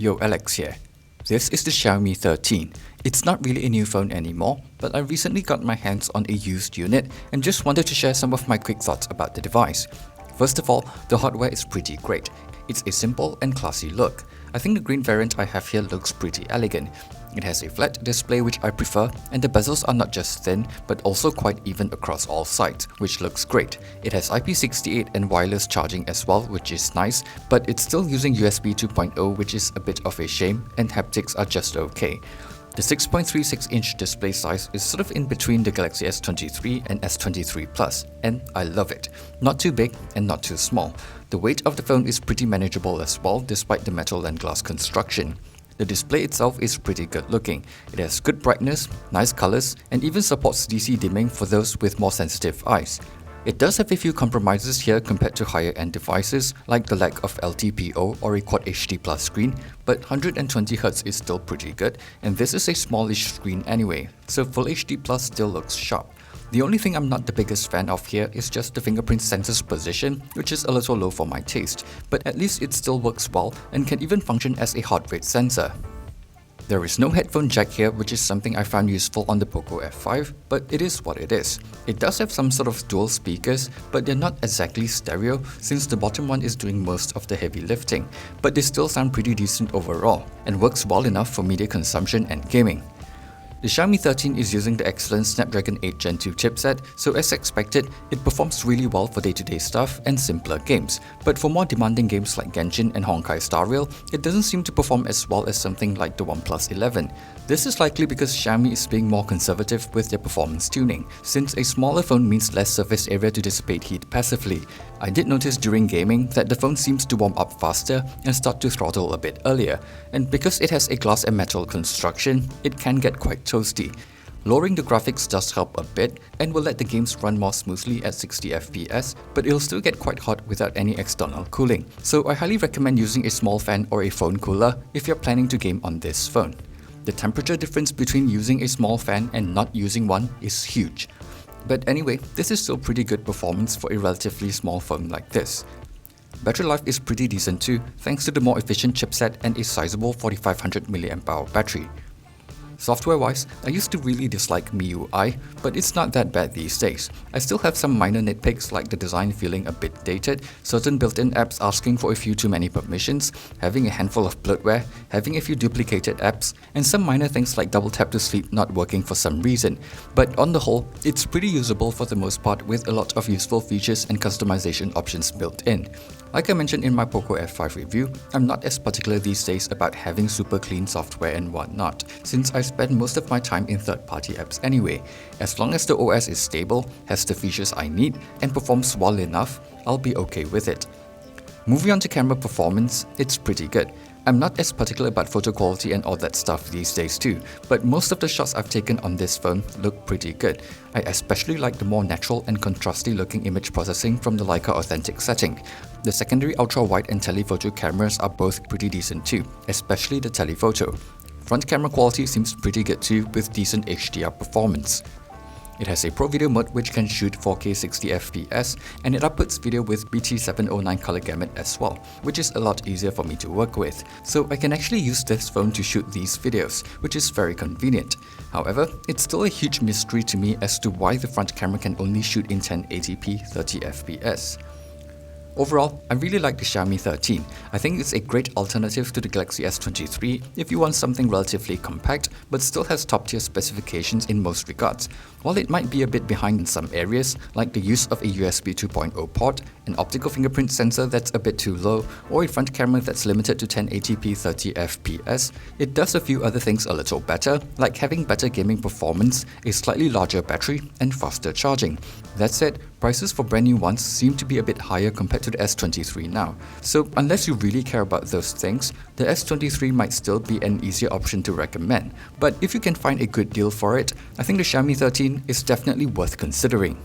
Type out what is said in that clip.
Yo, Alex here. This is the Xiaomi 13. It's not really a new phone anymore, but I recently got my hands on a used unit and just wanted to share some of my quick thoughts about the device. First of all, the hardware is pretty great. It's a simple and classy look. I think the green variant I have here looks pretty elegant. It has a flat display which I prefer, and the bezels are not just thin but also quite even across all sides, which looks great. It has IP68 and wireless charging as well, which is nice, but it's still using USB 2.0, which is a bit of a shame, and haptics are just okay. The 6.36-inch display size is sort of in between the Galaxy S23 and S23 Plus, and I love it. Not too big and not too small. The weight of the phone is pretty manageable as well, despite the metal and glass construction. The display itself is pretty good looking. It has good brightness, nice colors, and even supports DC dimming for those with more sensitive eyes. It does have a few compromises here compared to higher-end devices, like the lack of LTPO or a Quad HD Plus screen, but 120Hz is still pretty good, and this is a smallish screen anyway, so Full HD Plus still looks sharp. The only thing I'm not the biggest fan of here is just the fingerprint sensor's position, which is a little low for my taste, but at least it still works well and can even function as a heart rate sensor. There is no headphone jack here, which is something I found useful on the Poco F5, but it is what it is. It does have some sort of dual speakers, but they're not exactly stereo since the bottom one is doing most of the heavy lifting, but they still sound pretty decent overall, and works well enough for media consumption and gaming. The Xiaomi 13 is using the excellent Snapdragon 8 Gen 2 chipset, so as expected, it performs really well for day-to-day stuff and simpler games. But for more demanding games like Genshin and Honkai Star Rail, it doesn't seem to perform as well as something like the OnePlus 11. This is likely because Xiaomi is being more conservative with their performance tuning, since a smaller phone means less surface area to dissipate heat passively. I did notice during gaming that the phone seems to warm up faster and start to throttle a bit earlier, and because it has a glass and metal construction, it can get quite toasty. Lowering the graphics does help a bit and will let the games run more smoothly at 60 FPS, but it'll still get quite hot without any external cooling. So I highly recommend using a small fan or a phone cooler if you're planning to game on this phone. The temperature difference between using a small fan and not using one is huge. But anyway, this is still pretty good performance for a relatively small phone like this. Battery life is pretty decent too, thanks to the more efficient chipset and a sizable 4500 mAh battery. Software-wise, I used to really dislike MIUI, but it's not that bad these days. I still have some minor nitpicks like the design feeling a bit dated, certain built-in apps asking for a few too many permissions, having a handful of bloatware, having a few duplicated apps, and some minor things like double tap to sleep not working for some reason. But on the whole, it's pretty usable for the most part with a lot of useful features and customization options built in. Like I mentioned in my Poco F5 review, I'm not as particular these days about having super clean software and whatnot, since I spend most of my time in third-party apps anyway. As long as the OS is stable, has the features I need, and performs well enough, I'll be okay with it. Moving on to camera performance, it's pretty good. I'm not as particular about photo quality and all that stuff these days too, but most of the shots I've taken on this phone look pretty good. I especially like the more natural and contrasty looking image processing from the Leica Authentic setting. The secondary ultra-wide and telephoto cameras are both pretty decent too, especially the telephoto. Front camera quality seems pretty good too, with decent HDR performance. It has a Pro Video mode which can shoot 4K 60 FPS, and it outputs video with BT709 color gamut as well, which is a lot easier for me to work with. So I can actually use this phone to shoot these videos, which is very convenient. However, it's still a huge mystery to me as to why the front camera can only shoot in 1080p 30 FPS. Overall, I really like the Xiaomi 13. I think it's a great alternative to the Galaxy S23 if you want something relatively compact but still has top-tier specifications in most regards. While it might be a bit behind in some areas, like the use of a USB 2.0 port, an optical fingerprint sensor that's a bit too low, or a front camera that's limited to 1080p 30 FPS, it does a few other things a little better, like having better gaming performance, a slightly larger battery, and faster charging. That said, prices for brand new ones seem to be a bit higher compared to the S23 now. So unless you really care about those things, the S23 might still be an easier option to recommend. But if you can find a good deal for it, I think the Xiaomi 13 is definitely worth considering.